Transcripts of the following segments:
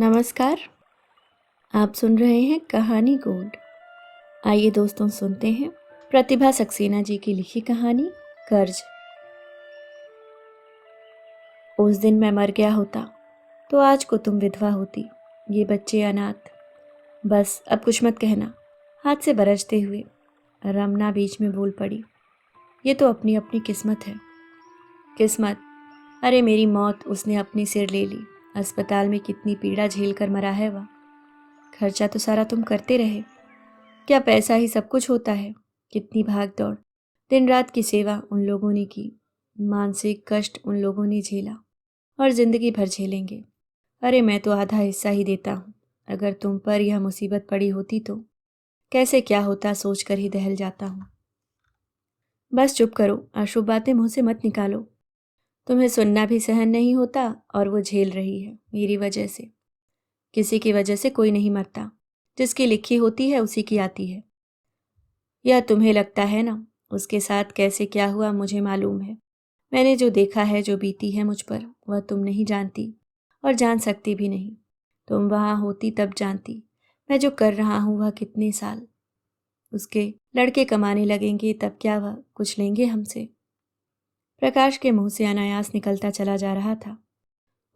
नमस्कार। आप सुन रहे हैं कहानी गोल्ड। आइए दोस्तों सुनते हैं प्रतिभा सक्सेना जी की लिखी कहानी कर्ज। उस दिन मैं मर गया होता तो आज को तुम विधवा होती, ये बच्चे अनाथ। बस अब कुछ मत कहना, हाथ से बरसते हुए रमना बीच में बोल पड़ी। ये तो अपनी अपनी किस्मत है। किस्मत? अरे मेरी मौत उसने अपनी सिर ले ली। अस्पताल में कितनी पीड़ा झेल कर मरा है वह। खर्चा तो सारा तुम करते रहे। क्या पैसा ही सब कुछ होता है? कितनी भाग दौड़, दिन रात की सेवा उन लोगों ने की, मानसिक कष्ट उन लोगों ने झेला और जिंदगी भर झेलेंगे। अरे मैं तो आधा हिस्सा ही देता हूँ। अगर तुम पर यह मुसीबत पड़ी होती तो कैसे क्या होता सोच कर ही दहल जाता हूँ। बस चुप करो, अशुभ बातें मुंह से मत निकालो। तुम्हें सुनना भी सहन नहीं होता और वो झेल रही है मेरी वजह से। किसी की वजह से कोई नहीं मरता, जिसकी लिखी होती है उसी की आती है। यह तुम्हें लगता है ना, उसके साथ कैसे क्या हुआ मुझे मालूम है। मैंने जो देखा है, जो बीती है मुझ पर, वह तुम नहीं जानती और जान सकती भी नहीं। तुम वहाँ होती तब जानती। मैं जो कर रहा हूँ वह कितने साल। उसके लड़के कमाने लगेंगे तब क्या वह कुछ लेंगे हमसे? प्रकाश के मुंह से अनायास निकलता चला जा रहा था।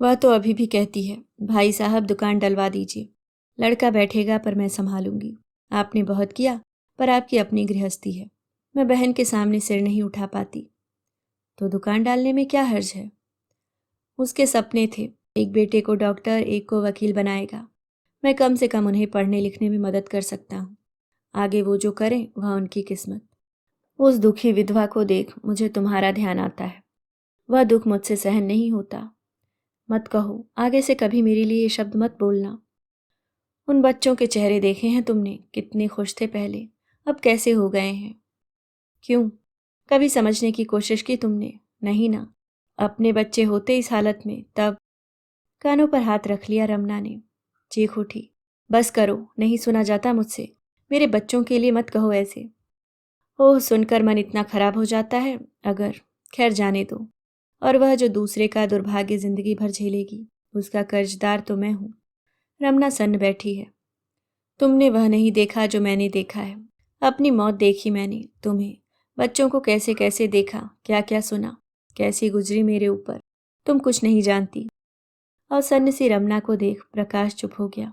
वह तो अभी भी कहती है, भाई साहब दुकान डलवा दीजिए, लड़का बैठेगा पर मैं संभालूंगी। आपने बहुत किया पर आपकी अपनी गृहस्थी है, मैं बहन के सामने सिर नहीं उठा पाती। तो दुकान डालने में क्या हर्ज है? उसके सपने थे, एक बेटे को डॉक्टर, एक को वकील बनाएगा। मैं कम से कम उन्हें पढ़ने लिखने में मदद कर सकता हूँ। आगे वो जो करें वह उनकी किस्मत। उस दुखी विधवा को देख मुझे तुम्हारा ध्यान आता है। वह दुख मुझसे सहन नहीं होता। मत कहो, आगे से कभी मेरे लिए ये शब्द मत बोलना। उन बच्चों के चेहरे देखे हैं तुमने, कितने खुश थे पहले, अब कैसे हो गए हैं? क्यों? कभी समझने की कोशिश की तुमने? नहीं ना। अपने बच्चे होते इस हालत में तब। कानों पर हाथ रख लिया रमना ने। चीख उठी, बस करो, नहीं सुना जाता मुझसे। मेरे बच्चों के लिए मत कहो ऐसे। ओह, सुनकर मन इतना खराब हो जाता है। अगर खैर जाने दो। और वह जो दूसरे का दुर्भाग्य जिंदगी भर झेलेगी, उसका कर्जदार तो मैं हूं। रमना सन्न बैठी है। तुमने वह नहीं देखा जो मैंने देखा है। अपनी मौत देखी मैंने, तुम्हें, बच्चों को कैसे कैसे देखा, क्या क्या सुना, कैसी गुजरी मेरे ऊपर। तुम कुछ नहीं जानती। और सन्न सी रमना को देख प्रकाश चुप हो गया।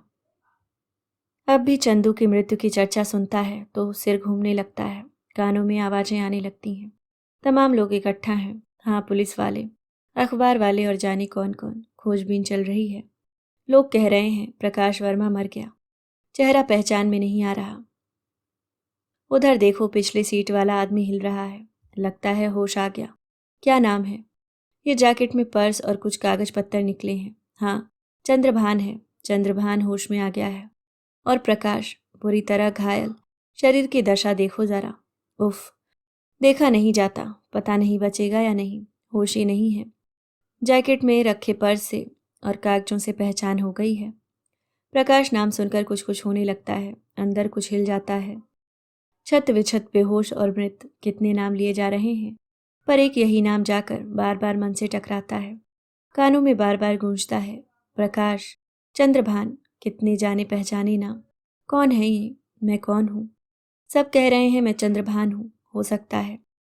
अब भी चंदू की मृत्यु की चर्चा सुनता है तो सिर घूमने लगता है, कानों में आवाजें आने लगती हैं। तमाम लोग इकट्ठा हैं, हाँ पुलिस वाले, अखबार वाले और जाने कौन कौन। खोजबीन चल रही है। लोग कह रहे हैं प्रकाश वर्मा मर गया, चेहरा पहचान में नहीं आ रहा। उधर देखो, पिछली सीट वाला आदमी हिल रहा है, लगता है होश आ गया। क्या नाम है? ये जैकेट में पर्स और कुछ कागज पत्तर निकले हैं। हाँ, चंद्रभान है। चंद्रभान होश में आ गया है। और प्रकाश बुरी तरह घायल। शरीर की दशा देखो जरा। उफ, देखा नहीं जाता, पता नहीं बचेगा या नहीं, होश ही नहीं है। जैकेट में रखे पर्स से और कागजों से पहचान हो गई है। प्रकाश नाम सुनकर कुछ कुछ होने लगता है, अंदर कुछ हिल जाता है। छत विछत बेहोश और मृत कितने नाम लिए जा रहे हैं, पर एक यही नाम जाकर बार बार मन से टकराता है, कानों में बार बार गूंजता है। प्रकाश, चंद्रभान, कितने जाने पहचाने नाम। कौन है ये? मैं कौन हूँ? सब कह रहे हैं मैं चंद्रभान हूँ। हो सकता है।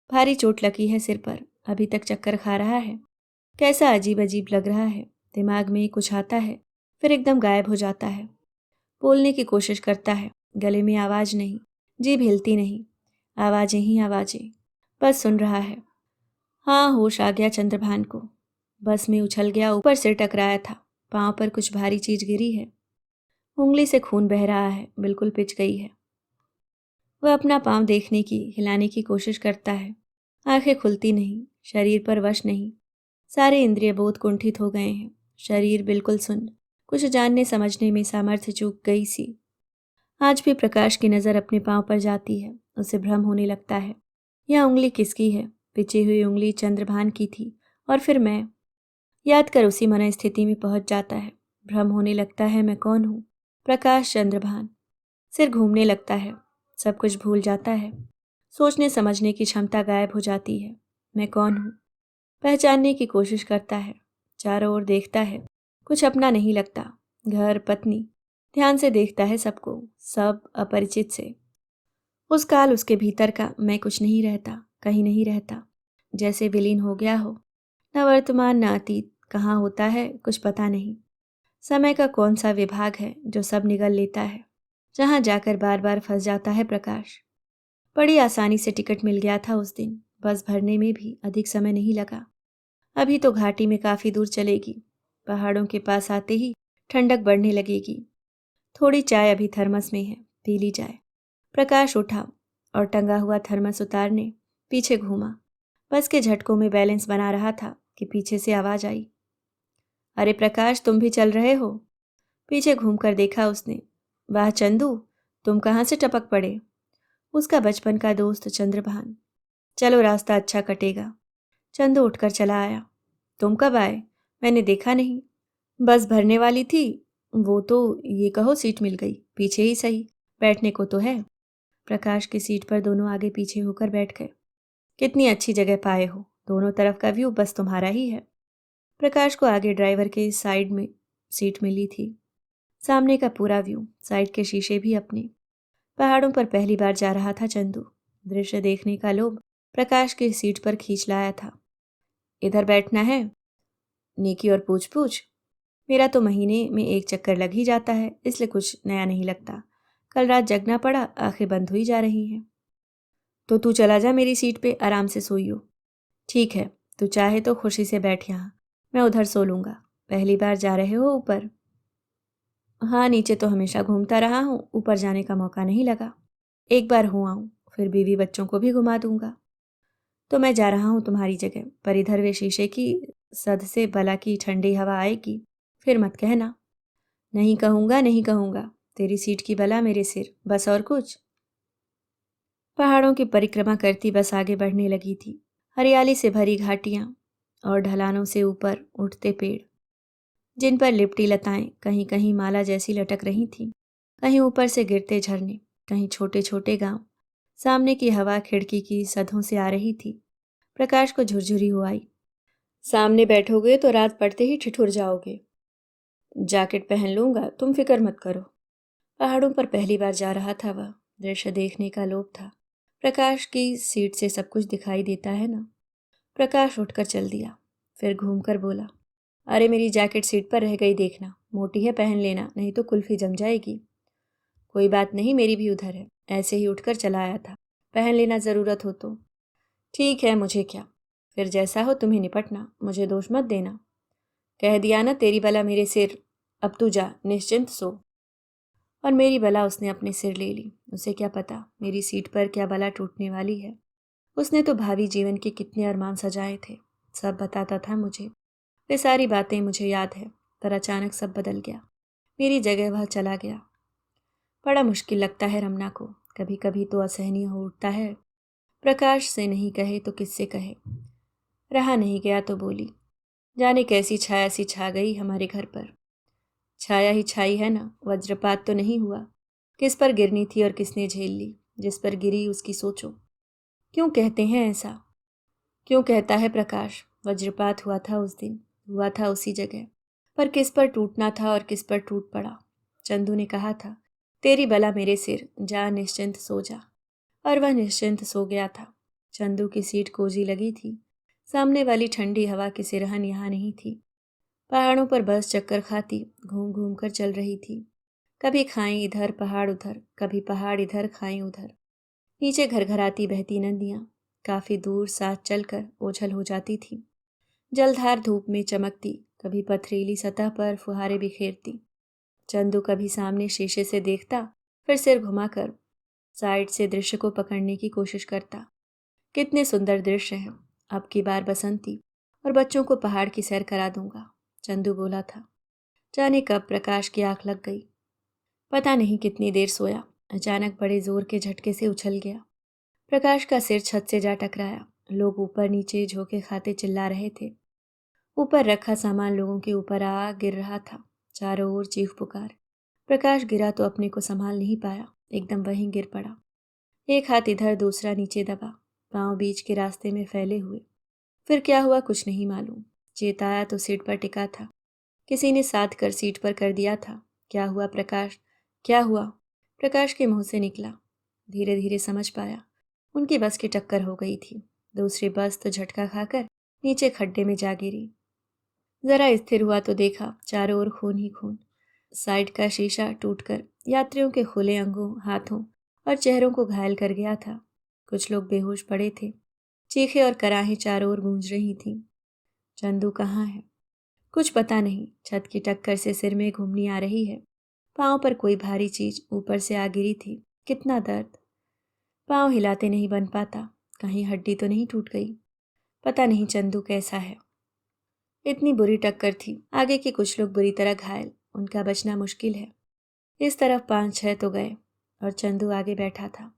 भारी चोट लगी है सिर पर, अभी तक चक्कर खा रहा है। कैसा अजीब अजीब लग रहा है। दिमाग में कुछ आता है, फिर एकदम गायब हो जाता है। बोलने की कोशिश करता है, गले में आवाज नहीं, जीभ हिलती नहीं, आवाजें ही आवाजें। बस सुन रहा है। हाँ, होश आ गया चंद्रभान को। बस में उछल गया, ऊपर सिर टकराया था, पांव पर कुछ भारी चीज गिरी है। उंगली से खून बह रहा है, बिल्कुल पिच गई है। वह अपना पांव देखने की, हिलाने की कोशिश करता है। आंखें खुलती नहीं, शरीर पर वश नहीं। सारे इंद्रिय बोध कुंठित हो गए हैं, शरीर बिल्कुल सुन्न, कुछ जानने समझने में सामर्थ्य चूक गई सी। आज भी प्रकाश की नज़र अपने पांव पर जाती है, उसे भ्रम होने लगता है। यह उंगली किसकी है? पिची हुई उंगली चंद्रभान की थी, और फिर मैं। याद कर उसी मन स्थिति में पहुंच जाता है। भ्रम होने लगता है, मैं कौन हूँ? प्रकाश चंद्रभान। सिर घूमने लगता है, सब कुछ भूल जाता है। सोचने समझने की क्षमता गायब हो जाती है। मैं कौन हूँ? पहचानने की कोशिश करता है, चारों ओर देखता है, कुछ अपना नहीं लगता। घर, पत्नी, ध्यान से देखता है सबको, सब अपरिचित से। उस काल उसके भीतर का मैं कुछ नहीं रहता, कहीं नहीं रहता, जैसे विलीन हो गया हो। न वर्तमान न अतीत, कहाँ होता है कुछ पता नहीं। समय का कौन सा विभाग है जो सब निगल लेता है, जहाँ जाकर बार बार फंस जाता है प्रकाश। बड़ी आसानी से टिकट मिल गया था उस दिन, बस भरने में भी अधिक समय नहीं लगा। अभी तो घाटी में काफी दूर चलेगी, पहाड़ों के पास आते ही ठंडक बढ़ने लगेगी। थोड़ी चाय अभी थर्मस में है, पी ली जाए। प्रकाश उठा और टंगा हुआ थर्मस उतारने पीछे घूमा। बस के झटकों में बैलेंस बना रहा था कि पीछे से आवाज आई, अरे प्रकाश, तुम भी चल रहे हो? पीछे घूमकर देखा उसने। वाह चंदू, तुम कहाँ से टपक पड़े? उसका बचपन का दोस्त चंद्रभान। चलो, रास्ता अच्छा कटेगा। चंदू उठकर चला आया। तुम कब आए? मैंने देखा नहीं। बस भरने वाली थी। वो तो ये कहो सीट मिल गई, पीछे ही सही, बैठने को तो है। प्रकाश की सीट पर दोनों आगे पीछे होकर बैठ गए। कितनी अच्छी जगह पाए हो, दोनों तरफ का व्यू बस तुम्हारा ही है। प्रकाश को आगे ड्राइवर के साइड में सीट मिली थी। सामने का पूरा व्यू, साइड के शीशे भी अपने। पहाड़ों पर पहली बार जा रहा था चंदू। दृश्य देखने का लोभ प्रकाश की सीट पर खींच लाया था। इधर बैठना है? नेकी और पूछ पूछ। मेरा तो महीने में एक चक्कर लग ही जाता है, इसलिए कुछ नया नहीं लगता। कल रात जगना पड़ा, आंखें बंद हुई जा रही हैं। तो तू चला जा मेरी सीट पे, आराम से सोइयो। ठीक है, तू चाहे तो खुशी से बैठ यहाँ, मैं उधर सो लूंगा। पहली बार जा रहे हो ऊपर? हाँ, नीचे तो हमेशा घूमता रहा हूँ, ऊपर जाने का मौका नहीं लगा। एक बार हूँ आऊँ, फिर बीवी बच्चों को भी घुमा दूंगा। तो मैं जा रहा हूँ तुम्हारी जगह, पर इधर वे शीशे की सद से भला की ठंडी हवा आएगी, फिर मत कहना। नहीं कहूंगा, नहीं कहूंगा। तेरी सीट की बला मेरे सिर, बस और कुछ। पहाड़ों की परिक्रमा करती बस आगे बढ़ने लगी थी। हरियाली से भरी घाटियां और ढलानों से ऊपर उठते पेड़, जिन पर लिपटी लताएं कहीं कहीं माला जैसी लटक रही थीं, कहीं ऊपर से गिरते झरने, कहीं छोटे छोटे गांव। सामने की हवा खिड़की की सदों से आ रही थी। प्रकाश को झुरझुरी हो आई। सामने बैठोगे तो रात पड़ते ही ठिठुर जाओगे। जैकेट पहन लूंगा, तुम फिक्र मत करो। पहाड़ों पर पहली बार जा रहा था वह। दृश्य देखने का लोभ था। प्रकाश की सीट से सब कुछ दिखाई देता है ना। प्रकाश उठकर चल दिया, फिर घूमकर बोला, अरे मेरी जैकेट सीट पर रह गई, देखना, मोटी है, पहन लेना, नहीं तो कुल्फी जम जाएगी। कोई बात नहीं, मेरी भी उधर है, ऐसे ही उठकर चला आया था, पहन लेना जरूरत हो तो। ठीक है, मुझे क्या, फिर जैसा हो तुम्हें निपटना, मुझे दोष मत देना। कह दिया ना, तेरी बला मेरे सिर। अब तू जा, निश्चिंत सो। और मेरी बला उसने अपने सिर ले ली। उसे क्या पता मेरी सीट पर क्या बला टूटने वाली है। उसने तो भावी जीवन के कितने अरमान सजाए थे, सब बताता था मुझे। वे सारी बातें मुझे याद है, पर अचानक सब बदल गया। मेरी जगह वह चला गया। बड़ा मुश्किल लगता है रमना को, कभी कभी तो असहनीय हो उठता है। प्रकाश से नहीं कहे तो किससे कहे। रहा नहीं गया तो बोली, जाने कैसी छाया सी छा गई हमारे घर पर। छाया ही छाई है ना, वज्रपात तो नहीं हुआ। किस पर गिरनी थी और किसने झेल ली, जिस पर गिरी उसकी सोचो। क्यों कहते हैं ऐसा? क्यों कहता है प्रकाश? वज्रपात हुआ था उस दिन, हुआ था उसी जगह, पर किस पर टूटना था और किस पर टूट पड़ा। चंदू ने कहा था, तेरी बला मेरे सिर, जा निश्चिंत सो जा। और वह निश्चिंत सो गया था। चंदू की सीट कोजी लगी थी। सामने वाली ठंडी हवा की सिरहन यहाँ नहीं थी। पहाड़ों पर बस चक्कर खाती घूम घूम कर चल रही थी। कभी खाई इधर पहाड़ उधर, कभी पहाड़ इधर खाई उधर। नीचे घरघराती बहती नदियाँ काफी दूर साथ चलकर ओझल हो जाती थी। जलधार धूप में चमकती, कभी पथरीली सतह पर फुहारे बिखेरती। चंदू कभी सामने शीशे से देखता, फिर सिर घुमाकर साइड से दृश्य को पकड़ने की कोशिश करता। कितने सुंदर दृश्य हैं। अब की बार बसंती, और बच्चों को पहाड़ की सैर करा दूंगा, चंदू बोला था। जाने कब प्रकाश की आंख लग गई। पता नहीं कितनी देर सोया। अचानक बड़े जोर के झटके से उछल गया। प्रकाश का सिर छत से जा टकराया। लोग ऊपर नीचे झोंके खाते चिल्ला रहे थे। ऊपर रखा सामान लोगों के ऊपर आ गिर रहा था। चारों ओर चीख पुकार। प्रकाश गिरा तो अपने को संभाल नहीं पाया, एकदम वहीं गिर पड़ा। एक हाथ इधर, दूसरा नीचे दबा, पांव बीच के रास्ते में फैले हुए। फिर क्या हुआ कुछ नहीं मालूम। चेत आया तो सीट पर टिका था, किसी ने साध कर सीट पर कर दिया था। क्या हुआ प्रकाश, क्या हुआ? प्रकाश के मुंह से निकला। धीरे धीरे समझ पाया, उनकी बस की टक्कर हो गई थी। दूसरी बस तो झटका खाकर नीचे खड्डे में जा गिरी। जरा स्थिर हुआ तो देखा चारों ओर खून ही खून। साइड का शीशा टूटकर यात्रियों के खुले अंगों, हाथों और चेहरों को घायल कर गया था। कुछ लोग बेहोश पड़े थे। चीखें और कराहें चारों ओर गूंज रही थीं। चंदू कहाँ है? कुछ पता नहीं। छत की टक्कर से सिर में घुमनी आ रही है। पांव पर कोई भारी चीज ऊपर से आ गिरी थी। कितना दर्द! पांव हिलाते नहीं बन पाता। कहीं हड्डी तो नहीं टूट गई? पता नहीं चंदू कैसा है। इतनी बुरी टक्कर थी, आगे के कुछ लोग बुरी तरह घायल, उनका बचना मुश्किल है। इस तरफ 5-6 तो गए और चंदू आगे बैठा था।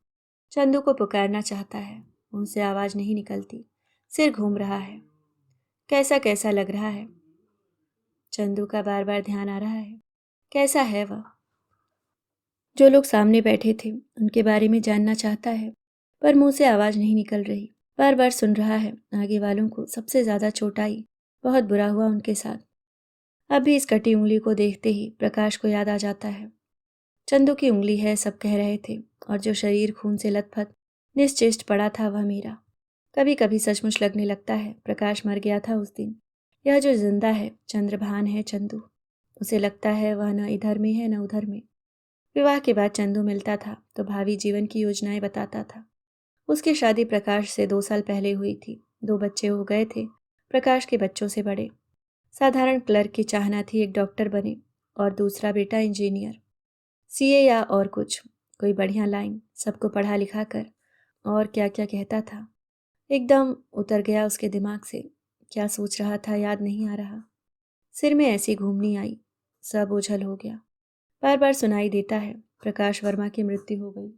चंदू को पुकारना चाहता है, उनसे आवाज नहीं निकलती। सिर घूम रहा है। कैसा कैसा लग रहा है। चंदू का बार बार ध्यान आ रहा है। कैसा है वह? जो लोग सामने बैठे थे उनके बारे में जानना चाहता है, पर मुंह से आवाज नहीं निकल रही। बार बार सुन रहा है आगे वालों को सबसे ज्यादा चोट आई, बहुत बुरा हुआ उनके साथ। अब भी इस कटी उंगली को देखते ही प्रकाश को याद आ जाता है। चंदू की उंगली है सब कह रहे थे, और जो शरीर खून से लथपथ निश्चेष्ट पड़ा था वह मेरा। कभी कभी सचमुच लगने लगता है प्रकाश मर गया था उस दिन। यह जो जिंदा है चंद्रभान है चंदू। उसे लगता है वह न इधर में है न उधर में। विवाह के बाद चंदू मिलता था तो भावी जीवन की योजनाएं बताता था। उसकी शादी प्रकाश से 2 साल पहले हुई थी। 2 बच्चे हो गए थे, प्रकाश के बच्चों से बड़े। साधारण क्लर्क की चाहना थी एक डॉक्टर बने, और दूसरा बेटा इंजीनियर, सीए या और कुछ, कोई बढ़िया लाइन, सबको पढ़ा लिखा कर। और क्या क्या कहता था, एकदम उतर गया उसके दिमाग से। क्या सोच रहा था याद नहीं आ रहा। सिर में ऐसी घूमनी आई, सब ओझल हो गया। बार बार सुनाई देता है प्रकाश वर्मा की मृत्यु हो गई।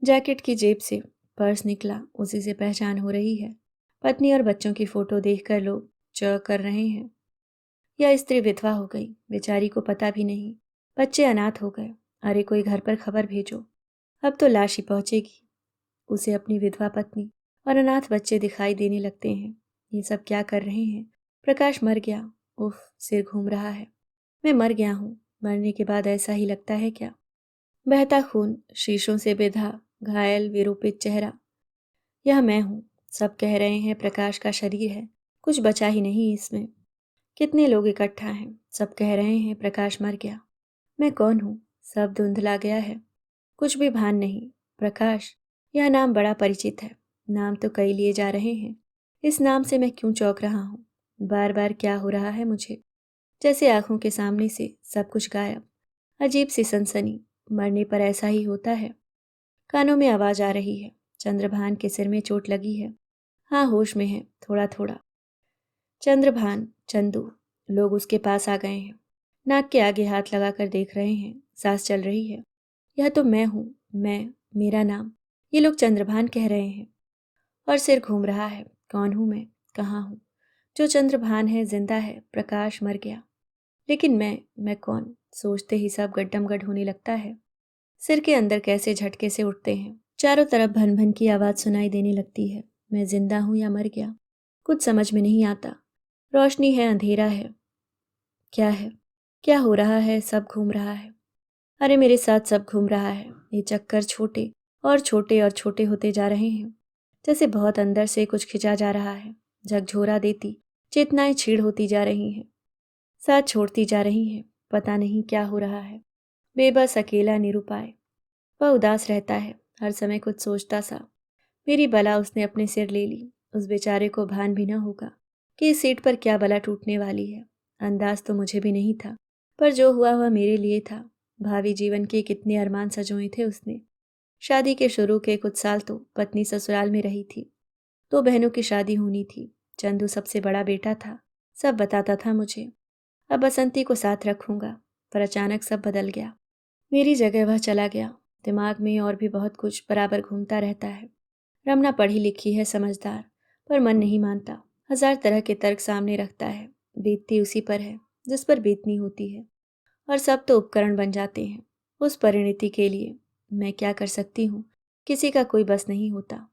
जैकेट की जेब से पर्स निकला, उसी से पहचान हो रही है। पत्नी और बच्चों की फोटो देखकर लोग च कर रहे हैं। यह स्त्री विधवा हो गई, बेचारी को पता भी नहीं। बच्चे अनाथ हो गए। अरे कोई घर पर खबर भेजो, अब तो लाश ही पहुंचेगी। उसे अपनी विधवा पत्नी और अनाथ बच्चे दिखाई देने लगते हैं। ये सब क्या कर रहे हैं? प्रकाश मर गया। उफ, सिर घूम रहा है। मैं मर गया हूँ। मरने के बाद ऐसा ही लगता है क्या? बहता खून, शीशों से बेधा, घायल विरूपित चेहरा, यह मैं हूँ। सब कह रहे हैं प्रकाश का शरीर है, कुछ बचा ही नहीं इसमें। कितने लोग इकट्ठा हैं, सब कह रहे हैं प्रकाश मर गया। मैं कौन हूँ? सब धुंधला गया है, कुछ भी भान नहीं। प्रकाश, यह नाम बड़ा परिचित है। नाम तो कई लिए जा रहे हैं। इस नाम से मैं क्यों चौंक रहा हूँ? बार बार क्या हो रहा है मुझे? जैसे आंखों के सामने से सब कुछ गायब। अजीब सी सनसनी। मरने पर ऐसा ही होता है। कानों में आवाज आ रही है, चंद्रभान के सिर में चोट लगी है। हाँ, होश में है थोड़ा थोड़ा। चंद्रभान, चंदू। लोग उसके पास आ गए हैं। नाक के आगे हाथ लगाकर देख रहे हैं। सांस चल रही है। यह तो मैं हूँ। मैं, मेरा नाम। ये लोग चंद्रभान कह रहे हैं। और सिर घूम रहा है। कौन हूँ मैं? कहाँ हूँ? जो चंद्रभान है जिंदा है, प्रकाश मर गया। लेकिन मैं कौन? सोचते ही सब गड्डमगड होने लगता है। सिर के अंदर कैसे झटके से उठते हैं। चारों तरफ भन भन की आवाज सुनाई देने लगती है। मैं जिंदा हूं या मर गया? कुछ समझ में नहीं आता। रोशनी है, अंधेरा है, क्या है? क्या हो रहा है? सब घूम रहा है। अरे मेरे साथ सब घूम रहा है। ये चक्कर छोटे और छोटे और छोटे होते जा रहे हैं, जैसे बहुत अंदर से कुछ खिंचा जा रहा है। झकझोरा देती चेतनाएं छीड़ होती जा रही हैं, साथ छोड़ती जा रही हैं। पता नहीं क्या हो रहा है। बेबस, अकेला, निरुपाय। वह उदास रहता है, हर समय कुछ सोचता सा। मेरी बला उसने अपने सिर ले ली। उस बेचारे को भान भी न होगा कि इस सीट पर क्या बला टूटने वाली है। अंदाज तो मुझे भी नहीं था, पर जो हुआ वह मेरे लिए था। भावी जीवन के कितने अरमान सजोए थे उसने। शादी के शुरू के कुछ साल तो पत्नी ससुराल में रही थी। 2 बहनों की शादी होनी थी। चंदू सबसे बड़ा बेटा था। सब बताता था मुझे। अब बसंती को साथ रखूंगा, पर अचानक सब बदल गया। मेरी जगह वह चला गया। दिमाग में और भी बहुत कुछ बराबर घूमता रहता है। रमना पढ़ी लिखी है, समझदार, पर मन नहीं मानता। 1000 तरह के तर्क सामने रखता है। बीतती उसी पर है जिस पर बीतनी होती है, और सब तो उपकरण बन जाते हैं उस परिणति के लिए। मैं क्या कर सकती हूँ? किसी का कोई बस नहीं होता।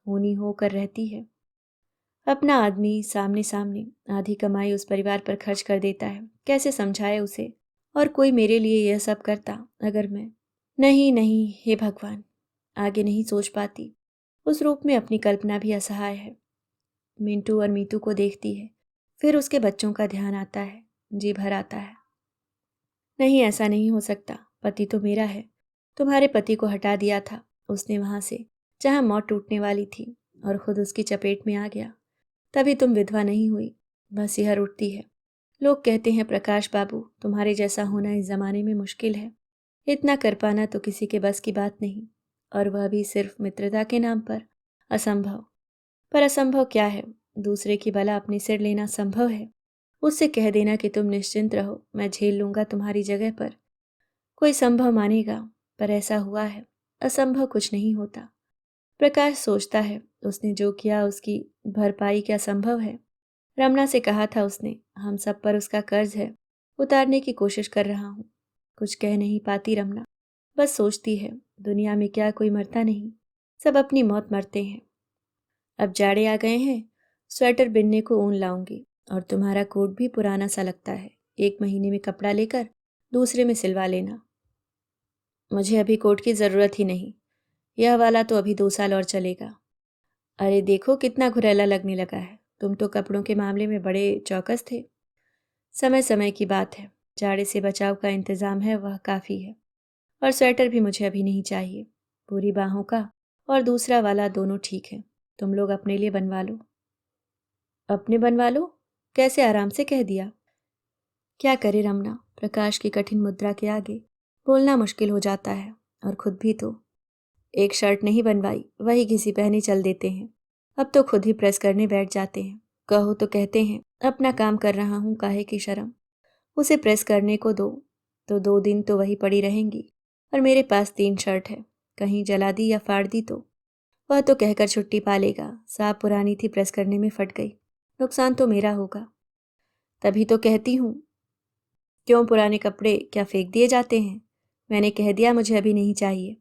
होनी होकर रहती है। अपना आदमी सामने सामने आधी कमाई उस परिवार पर खर्च कर देता है, कैसे समझाए उसे। और कोई मेरे लिए यह सब करता अगर मैं। नहीं नहीं, हे भगवान, आगे नहीं सोच पाती। उस रूप में अपनी कल्पना भी असहाय है। मिंटू और मीतू को देखती है, फिर उसके बच्चों का ध्यान आता है, जी भर आता है। नहीं, ऐसा नहीं हो सकता, पति तो मेरा है। तुम्हारे पति को हटा दिया था उसने वहां से जहां मौत टूटने वाली थी, और खुद उसकी चपेट में आ गया। तभी तुम विधवा नहीं हुई। बस यह उठती है। लोग कहते हैं प्रकाश बाबू, तुम्हारे जैसा होना इस जमाने में मुश्किल है। इतना कर पाना तो किसी के बस की बात नहीं, और वह भी सिर्फ मित्रता के नाम पर। असंभव। पर असंभव क्या है? दूसरे की बला अपने सिर लेना संभव है। उससे कह देना कि तुम निश्चिंत रहो, मैं झेल लूंगा तुम्हारी जगह पर। कोई संभव मानेगा, पर ऐसा हुआ है। असंभव कुछ नहीं होता। प्रकाश सोचता है, उसने जो किया उसकी भरपाई क्या संभव है? रमना से कहा था उसने, हम सब पर उसका कर्ज है, उतारने की कोशिश कर रहा हूँ। कुछ कह नहीं पाती रमना, बस सोचती है, दुनिया में क्या कोई मरता नहीं, सब अपनी मौत मरते हैं। अब जाड़े आ गए हैं, स्वेटर बिनने को ऊन लाऊंगी, और तुम्हारा कोट भी पुराना सा लगता है, 1 महीने में कपड़ा लेकर दूसरे में सिलवा लेना। मुझे अभी कोट की ज़रूरत ही नहीं, यह वाला तो अभी 2 साल और चलेगा। अरे देखो कितना घुरेला लगने लगा है, तुम तो कपड़ों के मामले में बड़े चौकस थे। समय समय की बात है, जाड़े से बचाव का इंतज़ाम है वह काफ़ी है। और स्वेटर भी मुझे अभी नहीं चाहिए, पूरी बाहों का और दूसरा वाला दोनों ठीक है, तुम लोग अपने लिए बनवा लो। अपने बनवा लो? कैसे आराम से कह दिया। क्या करे रमना, प्रकाश की कठिन मुद्रा के आगे बोलना मुश्किल हो जाता है, और खुद भी तो। एक शर्ट नहीं बनवाई, वही घिसी पहनी चल देते हैं। अब तो खुद ही प्रेस करने बैठ जाते हैं। कहो तो कहते हैं अपना काम कर रहा हूँ, काहे की शर्म। उसे प्रेस करने को दो तो 2 दिन तो वही पड़ी रहेंगी, और मेरे पास 3 शर्ट है, कहीं जला दी या फाड़ दी तो। वह तो कहकर छुट्टी पा लेगा, साफ पुरानी थी, प्रेस करने में फट गई, नुकसान तो मेरा होगा। तभी तो कहती हूँ, क्यों पुराने कपड़े क्या फेंक दिए जाते हैं? मैंने कह दिया मुझे अभी नहीं चाहिए।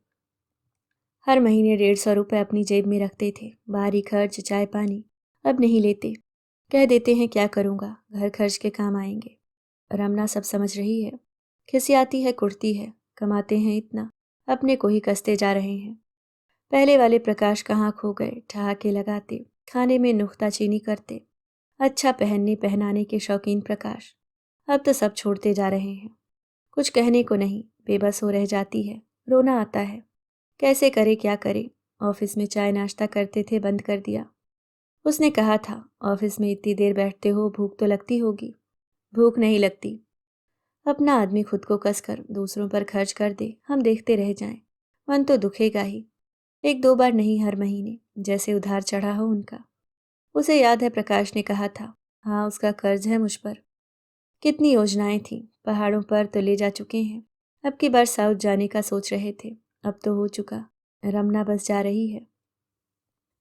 हर महीने 150 रुपये अपनी जेब में रखते थे, बाहरी खर्च चाय पानी। अब नहीं लेते, कह देते हैं क्या करूँगा, घर खर्च के काम आएंगे। रमना सब समझ रही है, खिसियाती है, कुटती है। कमाते हैं इतना, अपने को ही कसते जा रहे हैं। पहले वाले प्रकाश कहाँ खो गए, ठहाके लगाते, खाने में नुक्ताचीनी करते, अच्छा पहनने पहनाने के शौकीन प्रकाश। अब तो सब छोड़ते जा रहे हैं। कुछ कहने को नहीं, बेबस हो रह जाती है, रोना आता है। कैसे करे क्या करे। ऑफिस में चाय नाश्ता करते थे, बंद कर दिया। उसने कहा था ऑफिस में इतनी देर बैठते हो, भूख तो लगती होगी। भूख नहीं लगती। अपना आदमी खुद को कसकर दूसरों पर खर्च कर दे, हम देखते रह जाएं, मन तो दुखेगा ही। 1-2 बार नहीं, हर महीने, जैसे उधार चढ़ा हो उनका। उसे याद है प्रकाश ने कहा था, हाँ उसका कर्ज है मुझ पर। कितनी योजनाएं थीं, पहाड़ों पर तो ले जा चुके हैं, अब की बार साउथ जाने का सोच रहे थे, अब तो हो चुका। रमना बस जा रही है।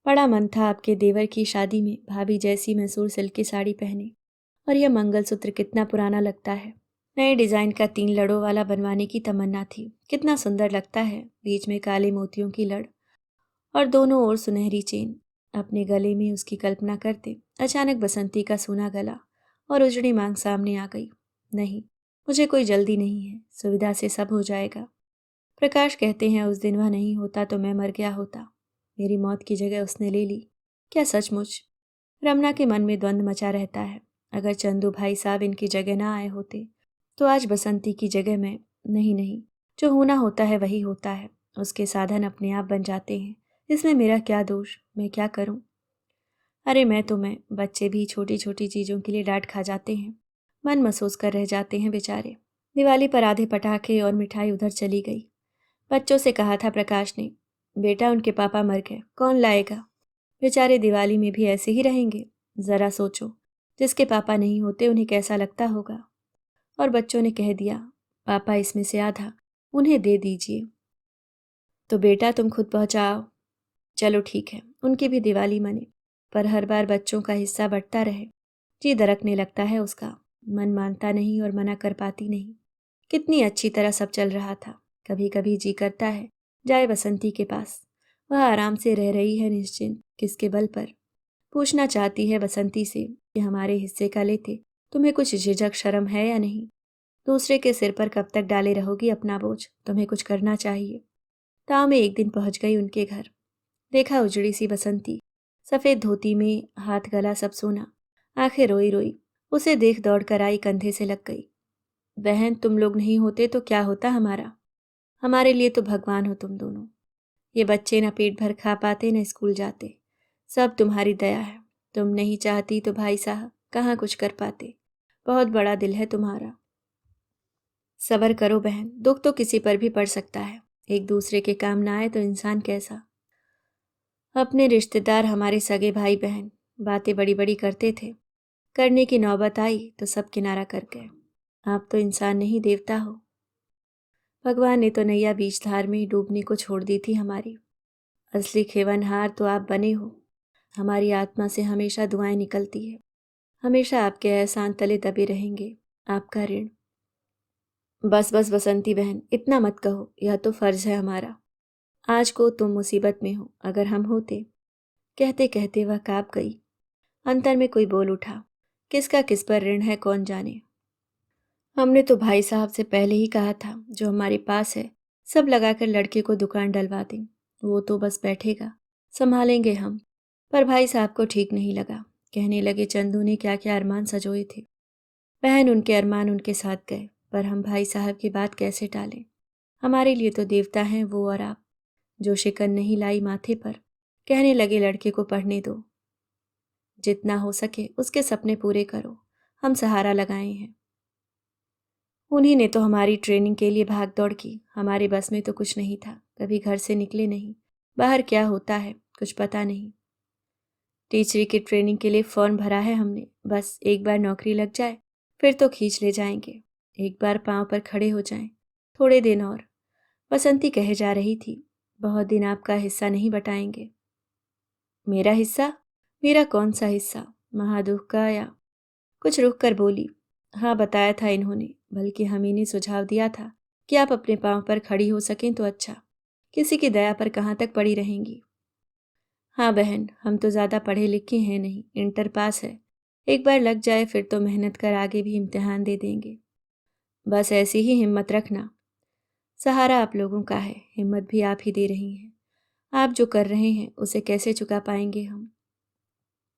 बड़ा मन था आपके देवर की शादी में भाभी जैसी मैसूर सिल्क की साड़ी पहने, और यह मंगलसूत्र कितना पुराना लगता है। नए डिजाइन का 3 लड़ों वाला बनवाने की तमन्ना थी, कितना सुंदर लगता है, बीच में काले मोतियों की लड़ और दोनों ओर सुनहरी चेन। अपने गले में उसकी कल्पना करते अचानक बसंती का सूना गला और उजड़ी मांग सामने आ गई। नहीं, मुझे कोई जल्दी नहीं है, सुविधा से सब हो जाएगा। प्रकाश कहते हैं उस दिन वह नहीं होता तो मैं मर गया होता, मेरी मौत की जगह उसने ले ली। क्या सचमुच? रमना के मन में द्वंद्व मचा रहता है। अगर चंदू भाई साहब इनकी जगह ना आए होते तो आज बसंती की जगह मैं। नहीं नहीं, जो होना होता है वही होता है, उसके साधन अपने आप बन जाते हैं। इसमें मेरा क्या दोष, मैं क्या करूं? अरे मैं बच्चे भी छोटी छोटी चीज़ों के लिए डांट खा जाते हैं, मन महसूस कर रह जाते हैं बेचारे। दिवाली पर आधे पटाखे और मिठाई उधर चली गई। बच्चों से कहा था प्रकाश ने, बेटा उनके पापा मर गए, कौन लाएगा? बेचारे दिवाली में भी ऐसे ही रहेंगे। ज़रा सोचो, जिसके पापा नहीं होते उन्हें कैसा लगता होगा। और बच्चों ने कह दिया, पापा इसमें से आधा उन्हें दे दीजिए। तो बेटा तुम खुद पहुंचाओ। चलो ठीक है, उनकी भी दिवाली मने, पर हर बार बच्चों का हिस्सा बढ़ता रहे। जी दरकने लगता है उसका, मन मानता नहीं और मना कर पाती नहीं। कितनी अच्छी तरह सब चल रहा था। कभी कभी जी करता है जाए बसंती के पास, वह आराम से रह रही है निश्चिंत, किसके बल पर। पूछना चाहती है बसंती से कि हमारे हिस्से का लेते तुम्हें कुछ झिझक शर्म है या नहीं। दूसरे के सिर पर कब तक डाले रहोगी अपना बोझ, तुम्हें कुछ करना चाहिए। ताव में एक दिन पहुंच गई उनके घर। देखा उजड़ी सी बसंती, सफ़ेद धोती में, हाथ गला सब सोना, आंखें रोई रोई। उसे देख दौड़ कर आई, कंधे से लग गई। बहन, तुम लोग नहीं होते तो क्या होता हमारा। हमारे लिए तो भगवान हो तुम दोनों। ये बच्चे न पेट भर खा पाते न स्कूल जाते, सब तुम्हारी दया है। तुम नहीं चाहती तो भाई साहब कहाँ कुछ कर पाते। बहुत बड़ा दिल है तुम्हारा। सब्र करो बहन, दुख तो किसी पर भी पड़ सकता है। एक दूसरे के काम ना आए तो इंसान कैसा। अपने रिश्तेदार हमारे सगे भाई बहन बातें बड़ी बड़ी करते थे, करने की नौबत आई तो सब किनारा कर गए। आप तो इंसान नहीं देवता हो। भगवान ने तो नैया बीच धार में डूबने को छोड़ दी थी हमारी। असली खेवनहार तो आप बने हो। हमारी आत्मा से हमेशा दुआएं निकलती है। हमेशा आपके एहसान तले दबे रहेंगे। आपका ऋण। बस बस बसंती बहन, इतना मत कहो, यह तो फर्ज है हमारा। आज को तुम मुसीबत में हो, अगर हम होते। कहते कहते वह काँप गई। अंतर में कोई बोल उठा। किसका किस पर ऋण है कौन जाने। हमने तो भाई साहब से पहले ही कहा था, जो हमारे पास है सब लगाकर लड़के को दुकान डलवा दें। वो तो बस बैठेगा, संभालेंगे हम। पर भाई साहब को ठीक नहीं लगा। कहने लगे चंदू ने क्या क्या अरमान सजोए थे। बहन, उनके अरमान उनके साथ गए, पर हम भाई साहब की बात कैसे टालें। हमारे लिए तो देवता हैं वो और आप। जो शिकन नहीं लाई माथे पर। कहने लगे लड़के को पढ़ने दो, जितना हो सके उसके सपने पूरे करो, हम सहारा लगाए हैं। उन्हीं ने तो हमारी ट्रेनिंग के लिए भाग दौड़ की। हमारे बस में तो कुछ नहीं था, कभी घर से निकले नहीं। बाहर क्या होता है कुछ पता नहीं। टीचरी की ट्रेनिंग के लिए फॉर्म भरा है हमने, बस एक बार नौकरी लग जाए फिर तो खींच ले जाएंगे। एक बार पांव पर खड़े हो जाएं, थोड़े दिन और। बसंती कहे जा रही थी, बहुत दिन आपका हिस्सा नहीं बटाएंगे। मेरा हिस्सा? मेरा कौन सा हिस्सा? महादुख का या? कुछ रुक कर बोली, हाँ बताया था इन्होंने, बल्कि हम ही ने सुझाव दिया था कि आप अपने पांव पर खड़ी हो सकें तो अच्छा। किसी की दया पर कहाँ तक पड़ी रहेंगी। हाँ बहन, हम तो ज़्यादा पढ़े लिखे हैं नहीं, इंटर पास है। एक बार लग जाए फिर तो मेहनत कर आगे भी इम्तिहान दे देंगे। बस ऐसी ही हिम्मत रखना। सहारा आप लोगों का है, हिम्मत भी आप ही दे रही हैं। आप जो कर रहे हैं उसे कैसे चुका पाएंगे हम।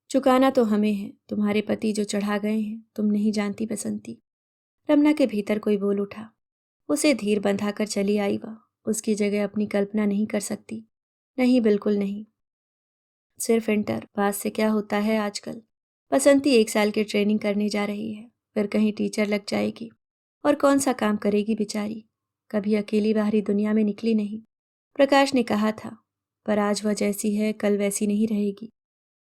चुकाना तो हमें है, तुम्हारे पति जो चढ़ा गए हैं तुम नहीं जानती बसंती। रमना के भीतर कोई बोल उठा। उसे धीर बंधाकर चली आई वह। उसकी जगह अपनी कल्पना नहीं कर सकती। नहीं, बिल्कुल नहीं। सिर्फ इंटर पास से क्या होता है आजकल। बसंती 1 साल की ट्रेनिंग करने जा रही है, फिर कहीं टीचर लग जाएगी। और कौन सा काम करेगी बेचारी। कभी अकेली बाहरी दुनिया में निकली नहीं। प्रकाश ने कहा था, पर आज वह जैसी है कल वैसी नहीं रहेगी।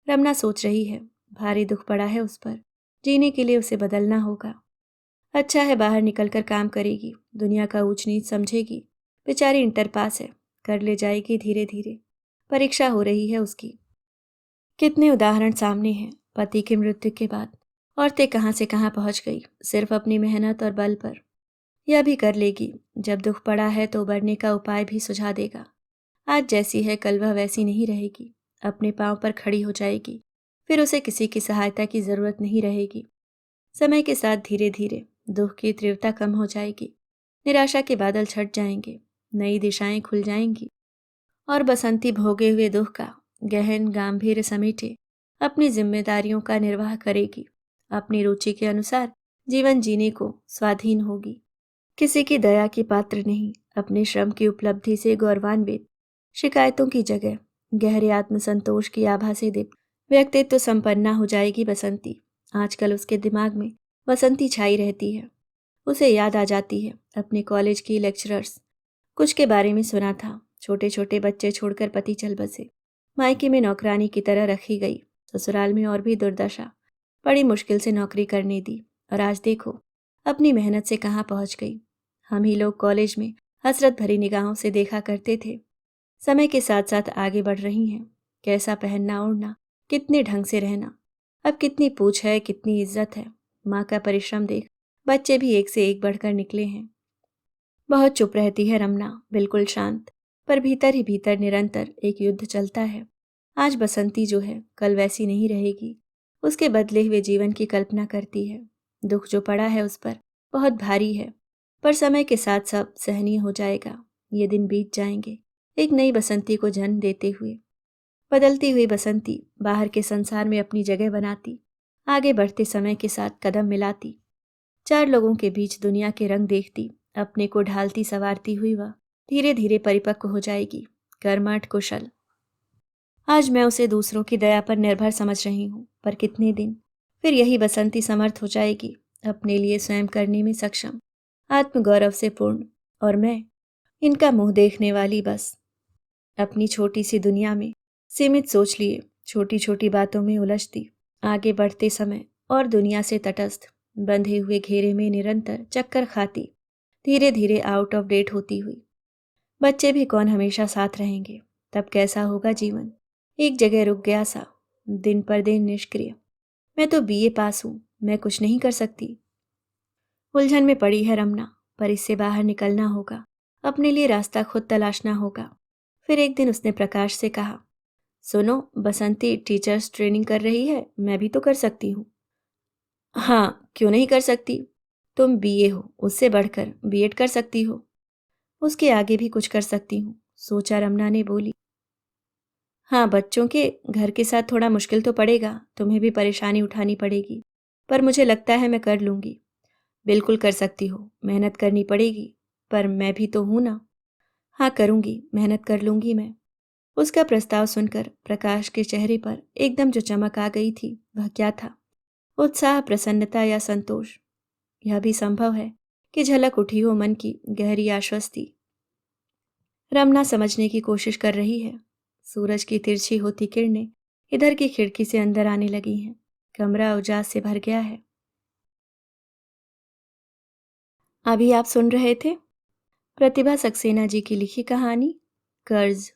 रमना सोच रही है, भारी दुख पड़ा है उस पर। जीने के लिए उसे बदलना होगा। अच्छा है बाहर निकलकर काम करेगी, दुनिया का ऊंच नीच समझेगी। बेचारी इंटर पास है, कर ले जाएगी धीरे धीरे। परीक्षा हो रही है उसकी। कितने उदाहरण सामने हैं। पति की मृत्यु के बाद औरतें कहाँ से कहाँ पहुंच गई, सिर्फ अपनी मेहनत और बल पर। यह भी कर लेगी। जब दुख पड़ा है तो उबरने का उपाय भी सुझा देगा। आज जैसी है कल वह वैसी नहीं रहेगी। अपने पांव पर खड़ी हो जाएगी। फिर उसे किसी की सहायता की जरूरत नहीं रहेगी। समय के साथ धीरे धीरे दुख की तीव्रता कम हो जाएगी। निराशा के बादल छट जाएंगे। नई दिशाएं खुल जाएंगी। और बसंती भोगे हुए दुख का गहन गंभीर समेटे अपनी जिम्मेदारियों का निर्वाह करेगी। अपनी रुचि के अनुसार जीवन जीने को स्वाधीन होगी। किसी की दया की पात्र नहीं, अपने श्रम की उपलब्धि से गौरवान्वित। शिकायतों की जगह गहरे आत्मसंतोष की आभा से दीप्त व्यक्तित्व संपन्ना हो जाएगी बसंती। आजकल उसके दिमाग में बसंती छाई रहती है। उसे याद आ जाती है अपने कॉलेज की लेक्चरर्स। कुछ के बारे में सुना था, छोटे छोटे बच्चे छोड़कर पति चल बसे। मायके में नौकरानी की तरह रखी गई, ससुराल में और भी दुर्दशा। बड़ी मुश्किल से नौकरी करने दी, और आज देखो अपनी मेहनत से कहाँ पहुंच गई। हम ही लोग कॉलेज में हसरत भरी निगाहों से देखा करते थे। समय के साथ साथ आगे बढ़ रही हैं। कैसा पहनना ओढ़ना, कितने ढंग से रहना। अब कितनी पूछ है, कितनी इज्जत है। माँ का परिश्रम देख बच्चे भी एक से एक बढ़कर निकले हैं। बहुत चुप रहती है रमना, बिल्कुल शांत, पर भीतर ही भीतर निरंतर एक युद्ध चलता है। आज बसंती जो है कल वैसी नहीं रहेगी। उसके बदले हुए जीवन की कल्पना करती है। दुख जो पड़ा है उस पर बहुत भारी है, पर समय के साथ सब सहनीय हो जाएगा। ये दिन बीत जाएंगे, एक नई बसंती को जन्म देते हुए। बदलती हुई बसंती बाहर के संसार में अपनी जगह बनाती, आगे बढ़ते समय के साथ कदम मिलाती। चार लोगों के बीच दुनिया के रंग देखती, अपने को ढालती संवारती हुई वह धीरे धीरे परिपक्व हो जाएगी, कर्मठ कुशल। आज मैं उसे दूसरों की दया पर निर्भर समझ रही हूँ, पर कितने दिन फिर यही बसंती समर्थ हो जाएगी, अपने लिए स्वयं करने में सक्षम, आत्मगौरव से पूर्ण। और मैं इनका मुंह देखने वाली बस, अपनी छोटी सी दुनिया में सीमित सोच लिए, छोटी छोटी बातों में उलझती, आगे बढ़ते समय और दुनिया से तटस्थ बंधे हुए घेरे में निरंतर चक्कर खाती, धीरे धीरे आउट ऑफ डेट होती हुई। बच्चे भी कौन हमेशा साथ रहेंगे, तब कैसा होगा जीवन, एक जगह रुक गया सा, दिन पर दिन निष्क्रिय। मैं तो बीए पास हूं, मैं कुछ नहीं कर सकती। उलझन में पड़ी है रमना, पर इससे बाहर निकलना होगा, अपने लिए रास्ता खुद तलाशना होगा। फिर एक दिन उसने प्रकाश से कहा, सुनो, बसंती टीचर्स ट्रेनिंग कर रही है, मैं भी तो कर सकती हूँ। हाँ, क्यों नहीं कर सकती, तुम बीए हो, उससे बढ़कर बीएड कर सकती हो। उसके आगे भी कुछ कर सकती हूँ, सोचा रमना ने बोली। हाँ, बच्चों के घर के साथ थोड़ा मुश्किल तो पड़ेगा, तुम्हें भी परेशानी उठानी पड़ेगी, पर मुझे लगता है मैं कर लूँगी। बिल्कुल कर सकती हो, मेहनत करनी पड़ेगी, पर मैं भी तो हूं ना। हाँ करूंगी, मेहनत कर लूंगी मैं। उसका प्रस्ताव सुनकर प्रकाश के चेहरे पर एकदम जो चमक आ गई थी वह क्या था, उत्साह, प्रसन्नता या संतोष? यह भी संभव है कि झलक उठी हो मन की गहरी आश्वस्ति। रमना समझने की कोशिश कर रही है। सूरज की तिरछी होती किरणें इधर की खिड़की से अंदर आने लगी हैं। कमरा उजास से भर गया है। अभी आप सुन रहे थे प्रतिभा सक्सेना जी की लिखी कहानी कर्ज।